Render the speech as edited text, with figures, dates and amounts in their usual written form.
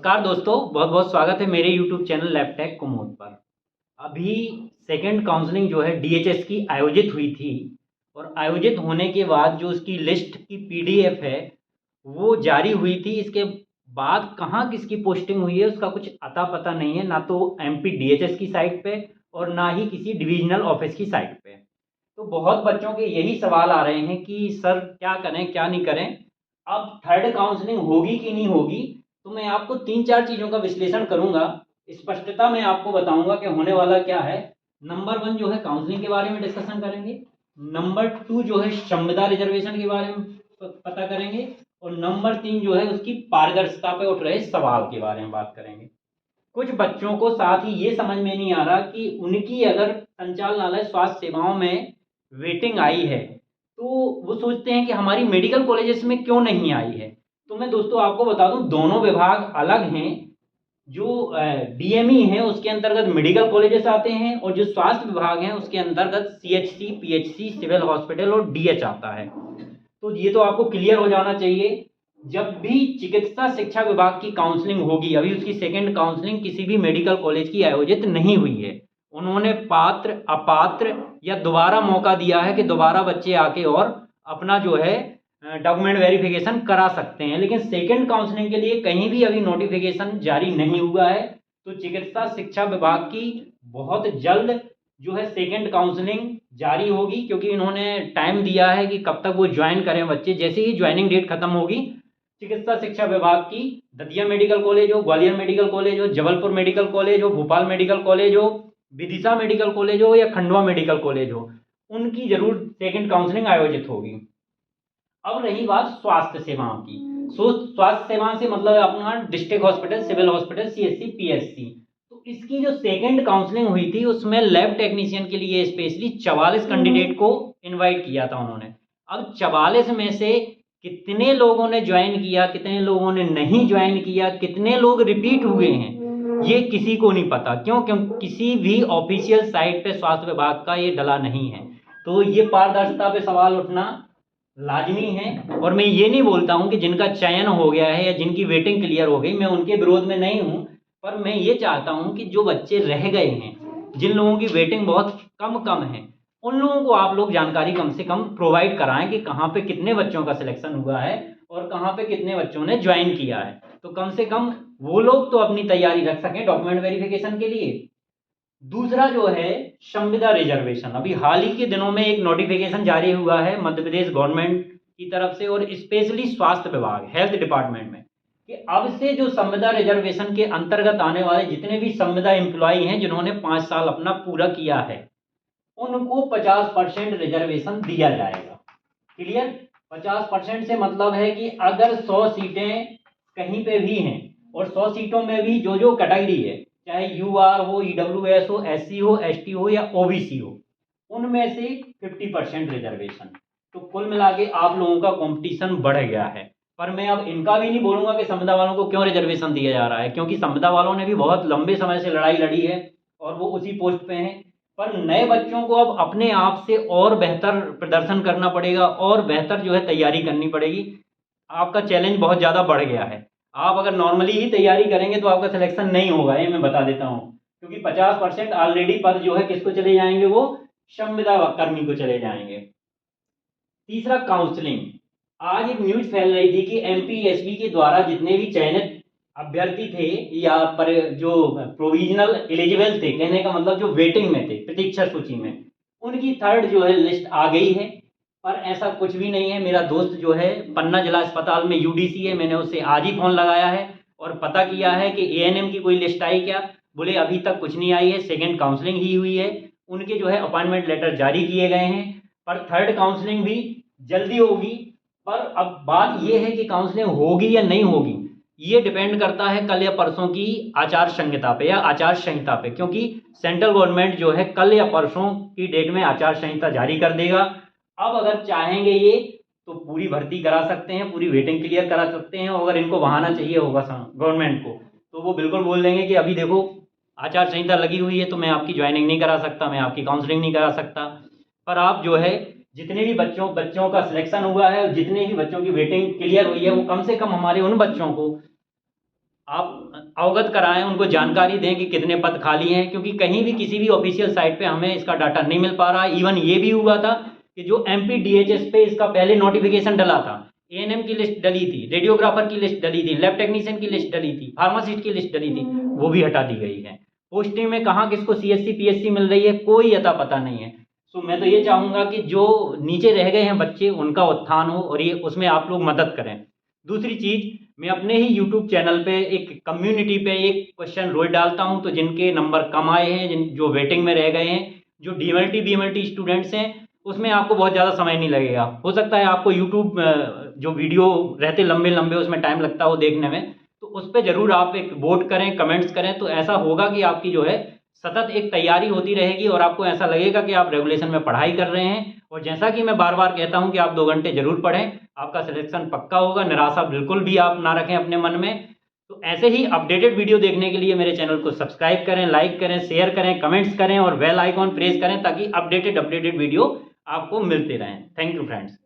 नमस्कार दोस्तों, बहुत बहुत स्वागत है मेरे YouTube चैनल लैपटेक कुमोद पर। अभी सेकंड काउंसलिंग जो है डीएचएस की आयोजित हुई थी और आयोजित होने के बाद जो उसकी लिस्ट की पीडीएफ है वो जारी हुई थी। इसके बाद कहाँ किसकी पोस्टिंग हुई है उसका कुछ अता पता नहीं है, ना तो एमपी डीएचएस की साइट पे और ना ही किसी डिविजनल ऑफिस की साइट पे। तो बहुत बच्चों के यही सवाल आ रहे हैं कि सर क्या करें क्या नहीं करें, अब थर्ड काउंसलिंग होगी कि नहीं होगी। तो मैं आपको 3-4 चीज़ों का विश्लेषण करूंगा, स्पष्टता में आपको बताऊंगा कि होने वाला क्या है। नंबर 1 जो है काउंसलिंग के बारे में डिस्कशन करेंगे। नंबर 2 जो है संविदा रिजर्वेशन के बारे में पता करेंगे। और नंबर 3 जो है उसकी पारदर्शिता पे उठ रहे सवाल के बारे में बात करेंगे। कुछ बच्चों को साथ ही ये समझ में नहीं आ रहा कि उनकी अगर संचालनालय स्वास्थ्य सेवाओं में वेटिंग आई है तो वो सोचते हैं कि हमारी मेडिकल कॉलेजेस में क्यों नहीं आई है। तो मैं दोस्तों आपको बता दूं, दोनों विभाग अलग हैं। जो डीएमई है उसके अंतर्गत मेडिकल कॉलेजेस आते हैं और जो स्वास्थ्य विभाग है उसके अंतर्गत सीएचसी, पीएचसी, सिविल हॉस्पिटल और डीएच आता है। तो ये तो आपको क्लियर हो जाना चाहिए। जब भी चिकित्सा शिक्षा विभाग की काउंसलिंग होगी, अभी उसकी सेकेंड काउंसलिंग किसी भी मेडिकल कॉलेज की आयोजित नहीं हुई है। उन्होंने पात्र अपात्र या दोबारा मौका दिया है कि दोबारा बच्चे आके और अपना जो है डॉक्यूमेंट वेरिफिकेशन करा सकते हैं, लेकिन सेकेंड काउंसलिंग के लिए कहीं भी अभी नोटिफिकेशन जारी नहीं हुआ है। तो चिकित्सा शिक्षा विभाग की बहुत जल्द जो है सेकेंड काउंसलिंग जारी होगी, क्योंकि इन्होंने टाइम दिया है कि कब तक वो ज्वाइन करें बच्चे। जैसे ही ज्वाइनिंग डेट खत्म होगी, चिकित्सा शिक्षा विभाग की दतिया मेडिकल कॉलेज हो, ग्वालियर मेडिकल कॉलेज हो, जबलपुर मेडिकल कॉलेज हो, भोपाल मेडिकल कॉलेज हो, विदिशा मेडिकल कॉलेज हो या खंडवा मेडिकल कॉलेज हो, उनकी जरूर सेकेंड काउंसलिंग आयोजित होगी। अब रही बात स्वास्थ्य सेवाओं की। स्वास्थ्य सेवाओं से मतलब अपना district hospital, civil hospital, CSC, PSC. तो इसकी जो सेकेंड काउंसलिंग हुई थी उसमें लैब टेक्नीशियन के लिए स्पेशली 44 कैंडिडेट को इनवाइट किया था उन्होंने। अब 44 में से कितने लोगों ने ज्वाइन किया, कितने लोगों ने नहीं ज्वाइन किया, कितने लोग रिपीट हुए हैं, ये किसी को नहीं पता। क्यों? क्योंकि किसी भी ऑफिशियल साइट पे स्वास्थ्य विभाग का ये डला नहीं है। तो ये पारदर्शिता पे सवाल उठना लाजमी है। और मैं ये नहीं बोलता हूं कि जिनका चयन हो गया है या जिनकी वेटिंग क्लियर हो गई, मैं उनके विरोध में नहीं हूं, पर मैं ये चाहता हूं कि जो बच्चे रह गए हैं, जिन लोगों की वेटिंग बहुत कम कम है, उन लोगों को आप लोग जानकारी कम से कम प्रोवाइड कराएं कि कहाँ पे कितने बच्चों का सिलेक्शन हुआ है और कहाँ पे कितने बच्चों ने ज्वाइन किया है। तो कम से कम वो लोग तो अपनी तैयारी रख सकें डॉक्यूमेंट वेरिफिकेशन के लिए। दूसरा जो है संविदा रिजर्वेशन, अभी हाल ही के दिनों में एक नोटिफिकेशन जारी हुआ है मध्य प्रदेश गवर्नमेंट की तरफ से और स्पेशली स्वास्थ्य विभाग, हेल्थ डिपार्टमेंट में, कि अब से जो संविदा रिजर्वेशन के अंतर्गत आने वाले जितने भी संविदा एम्प्लॉय हैं जिन्होंने 5 साल अपना पूरा किया है, उनको 50% रिजर्वेशन दिया जाएगा। क्लियर? 50% से मतलब है कि अगर 100 सीटें कहीं पे भी हैं और 100 सीटों में भी जो जो कैटेगरी है, चाहे यूआर हो, ईडब्ल्यूएस हो, एससी हो, एसटी हो या ओबीसी हो, उनमें से 50% रिजर्वेशन। तो कुल मिला के आप लोगों का कंपटीशन बढ़ गया है। पर मैं अब इनका भी नहीं बोलूंगा कि संविदा वालों को क्यों रिजर्वेशन दिया जा रहा है, क्योंकि संविदा वालों ने भी बहुत लंबे समय से लड़ाई लड़ी है और वो उसी पोस्ट पे हैं। पर नए बच्चों को अब अपने आप से और बेहतर प्रदर्शन करना पड़ेगा और बेहतर जो है तैयारी करनी पड़ेगी। आपका चैलेंज बहुत ज़्यादा बढ़ गया है। आप अगर नॉर्मली ही तैयारी करेंगे तो आपका सिलेक्शन नहीं होगा, ये मैं बता देता हूँ। क्योंकि 50% ऑलरेडी पद जो है किसको चले जाएंगे, वो संविदा कर्मी को चले जाएंगे। तीसरा काउंसलिंग। आज एक न्यूज फैल रही थी कि एमपीएसबी के द्वारा जितने भी चयनित अभ्यर्थी थे या पर जो प्रोविजनल एलिजिबल थे, कहने का मतलब जो वेटिंग में थे, प्रतीक्षा सूची में, उनकी थर्ड जो है लिस्ट आ गई है। पर ऐसा कुछ भी नहीं है। मेरा दोस्त जो है पन्ना जिला अस्पताल में यूडीसी है, मैंने उससे आज ही फोन लगाया है और पता किया है कि एएनएम की कोई लिस्ट आई क्या। बोले अभी तक कुछ नहीं आई है, सेकेंड काउंसलिंग ही हुई है, उनके जो है अपॉइंटमेंट लेटर जारी किए गए हैं, पर थर्ड काउंसलिंग भी जल्दी होगी। पर अब बात यह है कि काउंसलिंग होगी या नहीं होगी, ये डिपेंड करता है कल या परसों की आचार संहिता पे या आचार संहिता पे, क्योंकि सेंट्रल गवर्नमेंट जो है कल या परसों की डेट में आचार संहिता जारी कर देगा। अब अगर चाहेंगे ये तो पूरी भर्ती करा सकते हैं, पूरी वेटिंग क्लियर करा सकते हैं। और अगर इनको बहाना चाहिए होगा गवर्नमेंट को तो वो बिल्कुल बोल देंगे कि अभी देखो आचार संहिता लगी हुई है तो मैं आपकी ज्वाइनिंग नहीं करा सकता, मैं आपकी काउंसलिंग नहीं करा सकता। पर आप जो है जितने भी बच्चों का सिलेक्शन हुआ है और जितने भी बच्चों की वेटिंग क्लियर हुई है, वो कम से कम हमारे उन बच्चों को आप अवगत कराएं, उनको जानकारी दें कि कितने पद खाली हैं, क्योंकि कहीं भी किसी भी ऑफिशियल साइट पे हमें इसका डाटा नहीं मिल पा रहा है। इवन ये भी हुआ था कि जो MP DHS पे इसका पहले नोटिफिकेशन डला था, ANM की लिस्ट डली थी, रेडियोग्राफर की लिस्ट डली थी, लैब टेक्नीशियन की लिस्ट डली थी, फार्मासिस्ट की लिस्ट डली थी, वो भी हटा दी गई है। पोस्टिंग में कहाँ किसको CSC PSC मिल रही है, कोई अता पता नहीं है। तो मैं तो ये चाहूँगा कि जो नीचे रह गए हैं बच्चे, उनका उत्थान हो और ये उसमें आप लोग मदद करें। दूसरी चीज़, मैं अपने ही यूट्यूब चैनल पे एक कम्युनिटी पे एक क्वेश्चन रोज डालता हूँ, तो जिनके नंबर कम आए हैं, जो वेटिंग में रह गए हैं, जो DMLT BMLT स्टूडेंट्स हैं, उसमें आपको बहुत ज़्यादा समय नहीं लगेगा। हो सकता है आपको यूट्यूब जो वीडियो रहते लंबे लंबे उसमें टाइम लगता हो देखने में, तो उस पर ज़रूर आप एक वोट करें, कमेंट्स करें, तो ऐसा होगा कि आपकी जो है सतत एक तैयारी होती रहेगी और आपको ऐसा लगेगा कि आप रेगुलेशन में पढ़ाई कर रहे हैं। और जैसा कि मैं बार बार कहता हूं कि आप 2 घंटे जरूर पढ़ें, आपका सिलेक्शन पक्का होगा। निराशा बिल्कुल भी आप ना रखें अपने मन में। तो ऐसे ही अपडेटेड वीडियो देखने के लिए मेरे चैनल को सब्सक्राइब करें, लाइक करें, शेयर करें, कमेंट्स करें और बेल आइकॉन प्रेस करें, ताकि अपडेटेड वीडियो आपको मिलते रहें। Thank you friends.